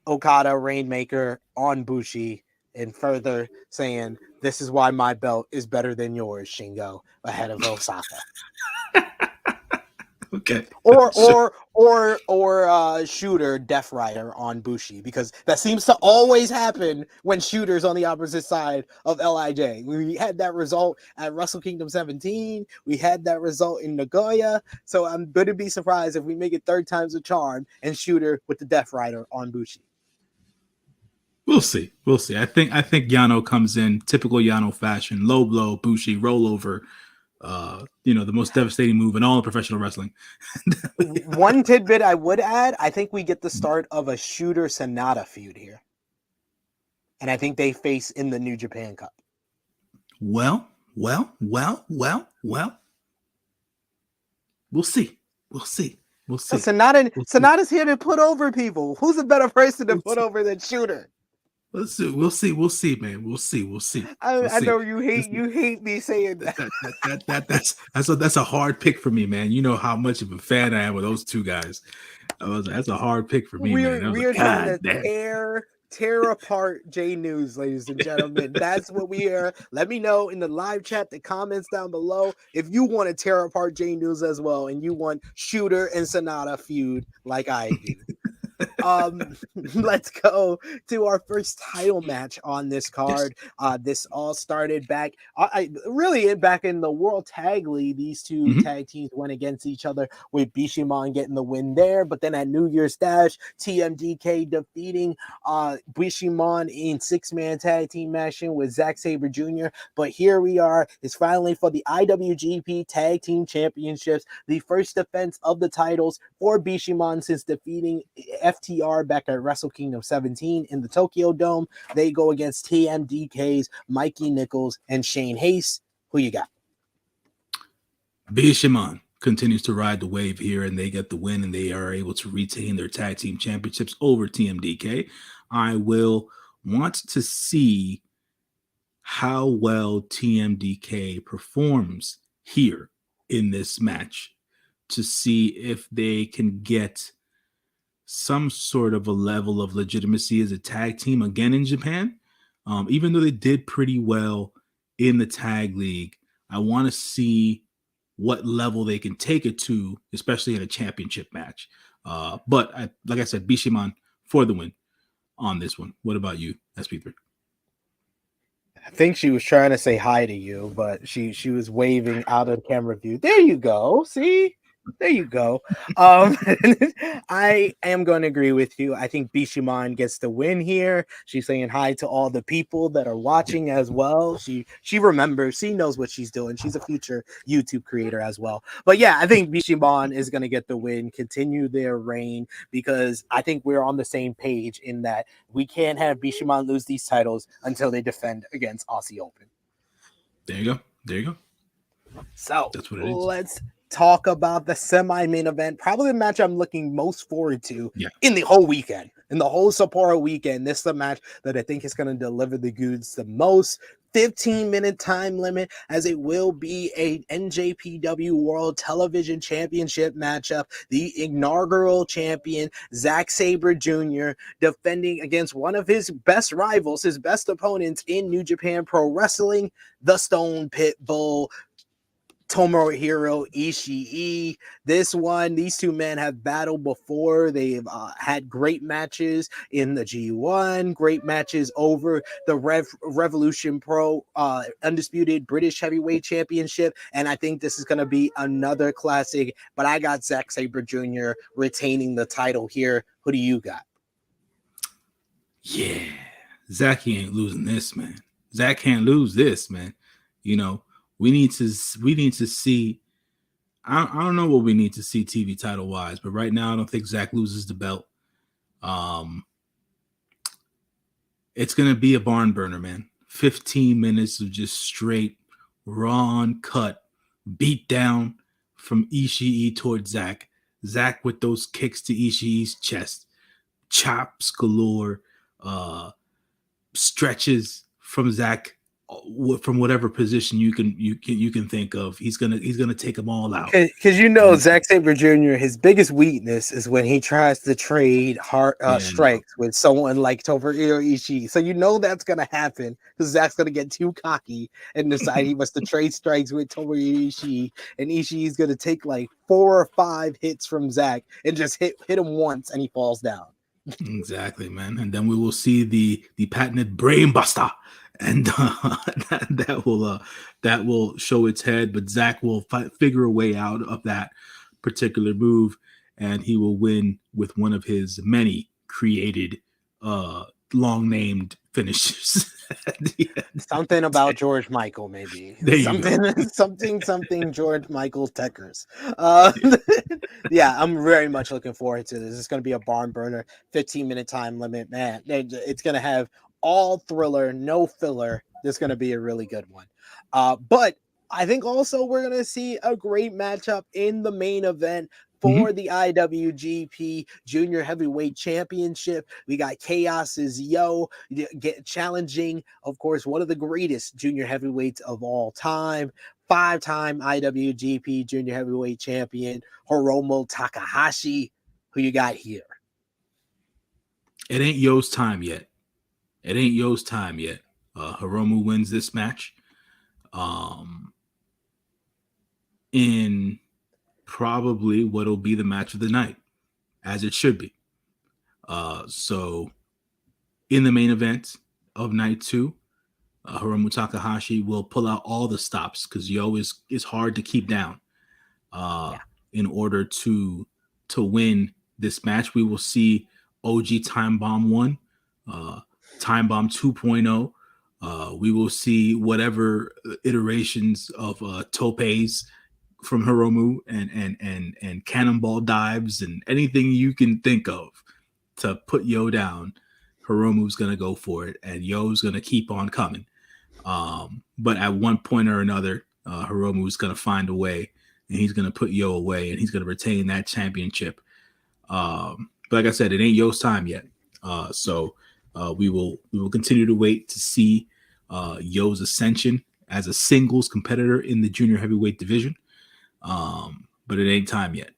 Speaker 4: Okada Rainmaker on Bushi, and further saying, this is why my belt is better than yours, Shingo, ahead of Osaka.
Speaker 5: Okay.
Speaker 4: Or Shooter Death Rider on Bushi, because that seems to always happen when Shooter's on the opposite side of LIJ. We had that result at Wrestle Kingdom 17. We had that result in Nagoya. So I'm going to be surprised if we make it third time's a charm and Shooter with the Death Rider on Bushi.
Speaker 5: We'll see. I think Yano comes in typical Yano fashion: low blow, Bushi, rollover. The most devastating move in all of professional wrestling.
Speaker 4: One tidbit I would add: I think we get the start of a Shooter Sonata feud here, and I think they face in the New Japan Cup.
Speaker 5: Well. We'll see. Well,
Speaker 4: Sonata's here to put over people. Who's a better person to put over than Shooter?
Speaker 5: We'll see, man. We'll see.
Speaker 4: I know you hate me saying that.
Speaker 5: That's a hard pick for me, man. You know how much of a fan I am with those two guys. That's a hard pick for me, man.
Speaker 4: We're trying to tear apart J-News, ladies and gentlemen. That's what we are. Let me know in the live chat, the comments down below, if you want to tear apart J-News as well, and you want Shooter and Sonata feud like I do. Let's go to our first title match on this card. This all started back back in the World Tag League. These two tag teams went against each other, with Bishamon getting the win there. But then at New Year's Dash, TMDK defeating Bishamon in 6-man tag team action with Zack Sabre Jr. But here we are. It's finally for the IWGP Tag Team Championships, the first defense of the titles for Bishamon since defeating FTR back at Wrestle Kingdom 17 in the Tokyo Dome. They go against TMDK's Mikey Nichols and Shane Hayes. Who you got?
Speaker 5: Bishamon continues to ride the wave here, and they get the win, and they are able to retain their tag team championships over TMDK. I will want to see how well TMDK performs here in this match to see if they can get some sort of a level of legitimacy as a tag team again in Japan. Even though they did pretty well in the tag league, I want to see what level they can take it to, especially in a championship match. But like I said, Bishamon for the win on this one. What about you, SP3?
Speaker 4: I think she was trying to say hi to you, but she was waving out of camera view. There you go. See? There you go. I am going to agree with you. I think Bishiman gets the win here. She's saying hi to all the people that are
Speaker 5: Yeah.
Speaker 4: watching as well. She remembers. She knows what she's doing. She's a future YouTube creator as well. But yeah, I think Bishiman is going to get the win, continue their reign, because I think we're on the same page in that we can't have Bishiman lose these titles until they defend against Aussie Open.
Speaker 5: There you go. There you go.
Speaker 4: So
Speaker 5: That's what it is.
Speaker 4: let's talk about the semi-main event. Probably the match I'm looking most forward to
Speaker 5: Yeah.
Speaker 4: in the whole weekend. In the whole Sapporo weekend, this is the match that I think is going to deliver the goods the most. 15-minute time limit, as it will be a NJPW World Television Championship matchup. The inaugural champion, Zack Sabre Jr., defending against one of his best rivals, his best opponents in New Japan Pro Wrestling, the Stone Pitbull, Tomohiro Ishii. These two men have battled before. They've had great matches in the G1, great matches over the Revolution Pro Undisputed British Heavyweight Championship, and I think this is going to be another classic, but I got Zack Sabre Jr. retaining the title here. Who do you got?
Speaker 5: Yeah. Zachy ain't losing this, man. Zach can't lose this, man. You know, we need to see. I don't know what we need to see TV title wise, but right now I don't think Zach loses the belt. It's gonna be a barn burner, man. 15 minutes of just straight raw uncut beat down from Ishii towards Zach. Zach with those kicks to Ishii's chest, chops galore, stretches from Zach from whatever position you can think of. He's gonna take them all out.
Speaker 4: Because Zack Sabre Jr., his biggest weakness is when he tries to trade hard strikes with someone like Tomohiro Ishii. So that's gonna happen because Zach's gonna get too cocky and decide he wants to trade strikes with Tomohiro Ishii, and Ishii's gonna take like 4 or 5 hits from Zach and just hit him once and he falls down.
Speaker 5: Exactly, man. And then we will see the patented brain buster, and that will show its head. But Zach will figure a way out of that particular move, and he will win with one of his many created, long named finishes.
Speaker 4: Something about George Michael, maybe. Something George Michael Techers. Yeah, I'm very much looking forward to this. It's going to be a barn burner, 15-minute time limit. Man, it's going to have all thriller, no filler. This is going to be a really good one. But I think also we're going to see a great matchup in the main event for the IWGP Junior Heavyweight Championship. We got Chaos's Yo challenging, of course, one of the greatest junior heavyweights of all time, 5-time IWGP Junior Heavyweight Champion, Hiromu Takahashi. Who you got here?
Speaker 5: It ain't Yo's time yet. Hiromu wins this match. In probably what'll be the match of the night, as it should be. So in the main event of night 2, Hiromu Takahashi will pull out all the stops because Yo is hard to keep down. In order to win this match, we will see OG Time Bomb 1, Time Bomb 2.0. We will see whatever iterations of topes from Hiromu and cannonball dives and anything you can think of to put Yo down. Hiromu's gonna go for it, and Yo's gonna keep on coming. But at one point or another, Hiromu's gonna find a way, and he's gonna put Yo away, and he's gonna retain that championship. But like I said, it ain't Yo's time yet. So we will continue to wait to see Yo's ascension as a singles competitor in the junior heavyweight division. But it ain't time yet.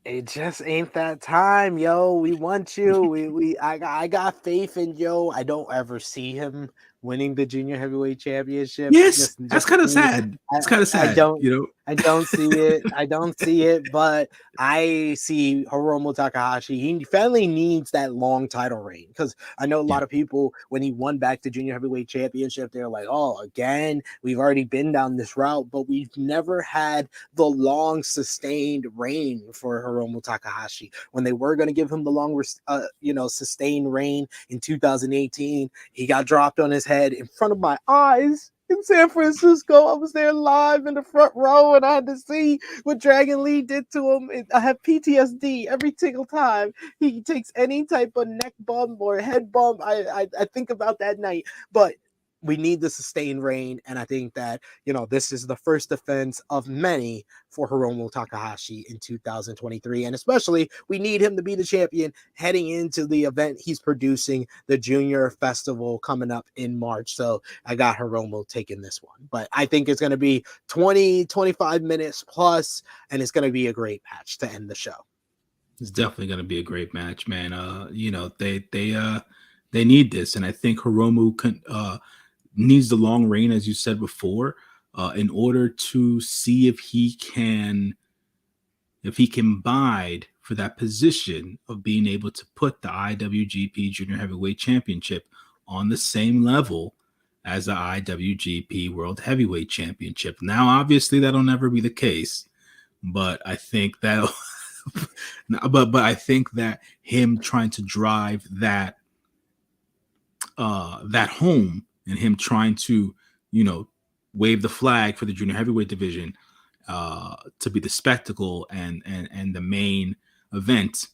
Speaker 4: It just ain't that time, Yo. We want you. I got faith in Yo. I don't ever see him winning the junior heavyweight championship.
Speaker 5: Yes,
Speaker 4: Just
Speaker 5: that's kind of
Speaker 4: me.
Speaker 5: sad. It's kind of
Speaker 4: I
Speaker 5: sad,
Speaker 4: don't.
Speaker 5: you know.
Speaker 4: I don't see it. I don't see it, but I see Hiromu Takahashi. He finally needs that long title reign because I know a
Speaker 5: Yeah.
Speaker 4: lot of people, when he won back the junior heavyweight championship, they're like, oh, again, we've already been down this route, but we've never had the long sustained reign for Hiromu Takahashi. When they were going to give him the long, sustained reign in 2018, he got dropped on his head in front of my eyes. In San Francisco, I was there live in the front row, and I had to see what Dragon Lee did to him. I have PTSD every single time he takes any type of neck bump or head bump. I think about that night, but we need the sustained reign, and I think that this is the first defense of many for Hiromu Takahashi in 2023, and especially we need him to be the champion heading into the event he's producing, the Junior Festival coming up in March. So I got Hiromu taking this one, but I think it's going to be 20-25 minutes plus, and it's going to be a great match to end the show.
Speaker 5: It's definitely going to be a great match, man. They need this, and I think Hiromu needs the long reign, as you said before, in order to see if he can bide for that position of being able to put the IWGP Junior Heavyweight Championship on the same level as the IWGP World Heavyweight Championship. Now, obviously, that'll never be the case, but I think that'll. but I think that him trying to drive that home, and him trying to wave the flag for the junior heavyweight division to be the spectacle and the main event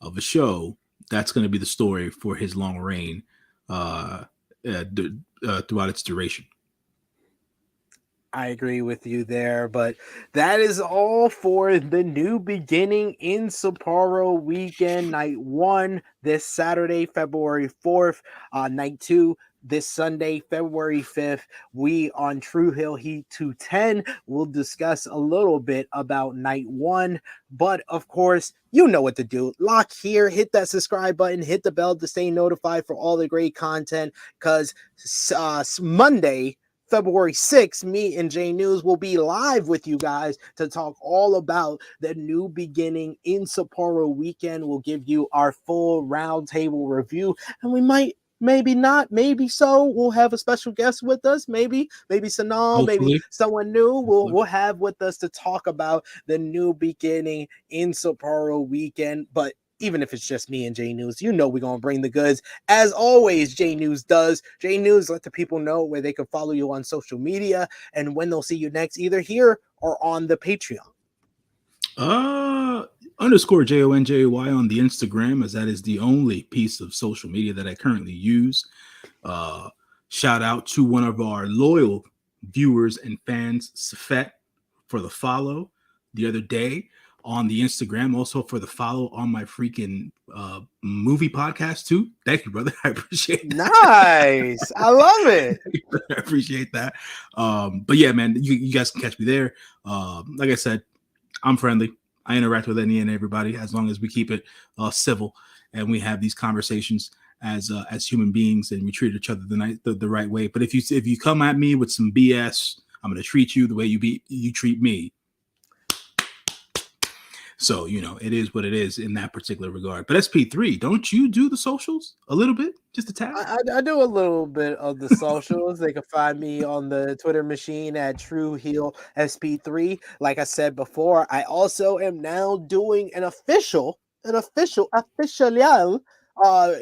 Speaker 5: of a show, that's going to be the story for his long reign throughout its duration.
Speaker 4: I agree with you there, but that is all for the New Beginning in Sapporo weekend. Night 1 this Saturday, February 4th. Night 2 this Sunday, February 5th. We on True Hill Heat 210 will discuss a little bit about Night 1. But of course, you know what to do. Lock here, hit that subscribe button, hit the bell to stay notified for all the great content, because Monday, February 6th, me and J-News will be live with you guys to talk all about the New Beginning in Sapporo weekend. We'll give you our full roundtable review, and we might, maybe not, maybe so, we'll have a special guest with us. Maybe Sanal, maybe someone new we'll have with us to talk about the New Beginning in Sapporo weekend. But even if it's just me and J-News, we're going to bring the goods. As always, J-News does. J-News, let the people know where they can follow you on social media and when they'll see you next, either here or on the Patreon.
Speaker 5: _JONJY on the Instagram, as that is the only piece of social media that I currently use. Shout out to one of our loyal viewers and fans, Safet, for the follow the other day on the Instagram, also for the follow on my freaking movie podcast too. Thank you, brother. I appreciate that.
Speaker 4: Nice. I love it.
Speaker 5: I appreciate that. But yeah, man, you guys can catch me there. Like I said, I'm friendly. I interact with any and everybody as long as we keep it civil and we have these conversations as human beings and we treat each other the right way. But if you come at me with some BS, I'm going to treat you the way you treat me. So, it is what it is in that particular regard. But SP3, don't you do the socials a little bit? Just a tad?
Speaker 4: I do a little bit of the socials. They can find me on the Twitter machine at TrueHeal SP3. Like I said before, I also am now doing an official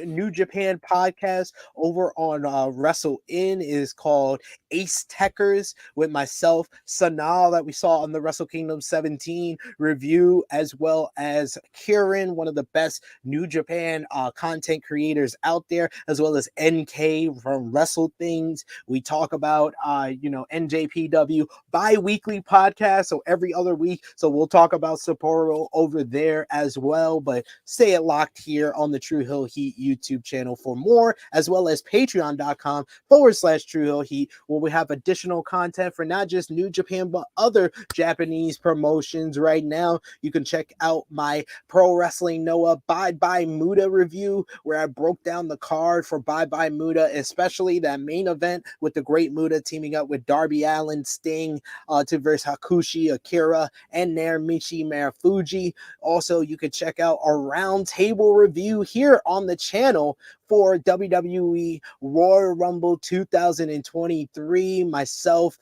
Speaker 4: New Japan podcast over on Wrestle In. Is called Ace Techers, with myself, Sanal, that we saw on the Wrestle Kingdom 17 review, as well as Kieran, one of the best New Japan content creators out there, as well as NK from Wrestle Things. We talk about NJPW bi-weekly podcast, so every other week. So we'll talk about Sapporo over there as well, but stay it locked here on the True Hill Hill Heat YouTube channel for more, as well as patreon.com/True Hill Heat, where we have additional content for not just New Japan, but other Japanese promotions. Right now, you can check out my Pro Wrestling Noah Bye Bye Muda review, where I broke down the card for Bye Bye Muda, especially that main event with the Great Muda teaming up with Darby Allin, Sting, to verse Hakushi, Akira, and Naramichi Marufuji. Also, you can check out our roundtable review here on the channel for WWE Royal Rumble 2023. Myself,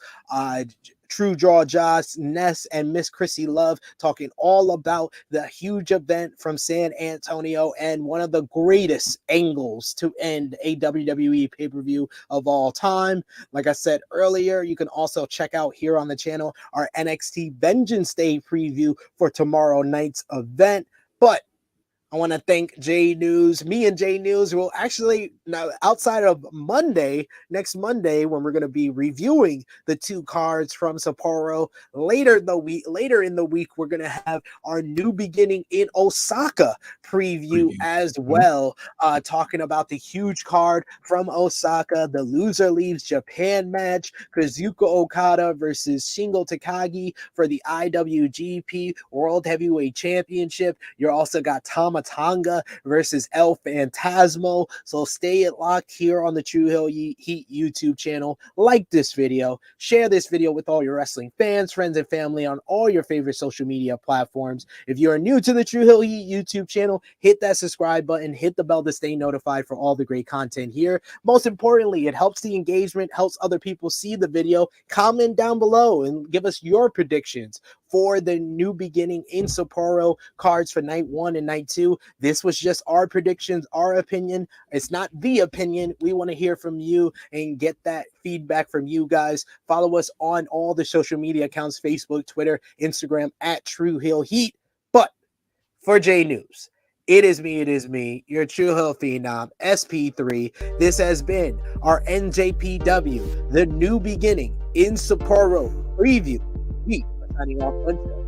Speaker 4: True Draw Josh, Ness, and Miss Chrissy Love talking all about the huge event from San Antonio and one of the greatest angles to end a WWE pay-per-view of all time. Like I said earlier, you can also check out here on the channel our NXT Vengeance Day preview for tomorrow night's event. But I want to thank J-News. Me and J-News will actually, now outside of Monday, next Monday, when we're going to be reviewing the two cards from Sapporo, later in the week, we're going to have our New Beginning in Osaka preview as well, talking about the huge card from Osaka, the loser leaves Japan match, Kazuka Okada versus Shingo Takagi for the IWGP World Heavyweight Championship. You also got Tonga versus El Phantasmo. So stay locked here on the True Hill Heat YouTube channel. Like this video, share this video with all your wrestling fans, friends, and family on all your favorite social media platforms. If you are new to the True Hill Heat YouTube channel, hit that subscribe button, hit the bell to stay notified for all the great content here. Most importantly, it helps the engagement, helps other people see the video. Comment down below and give us your predictions for the New Beginning in Sapporo cards for night 1 and night 2. This was just our predictions, our opinion. It's not the opinion. We want to hear from you and get that feedback from you guys. Follow us on all the social media accounts, Facebook, Twitter, Instagram, at True Hill Heat. But for J-News, it is me, your True Hill Phenom, SP3. This has been our NJPW, The New Beginning in Sapporo preview. We are signing off until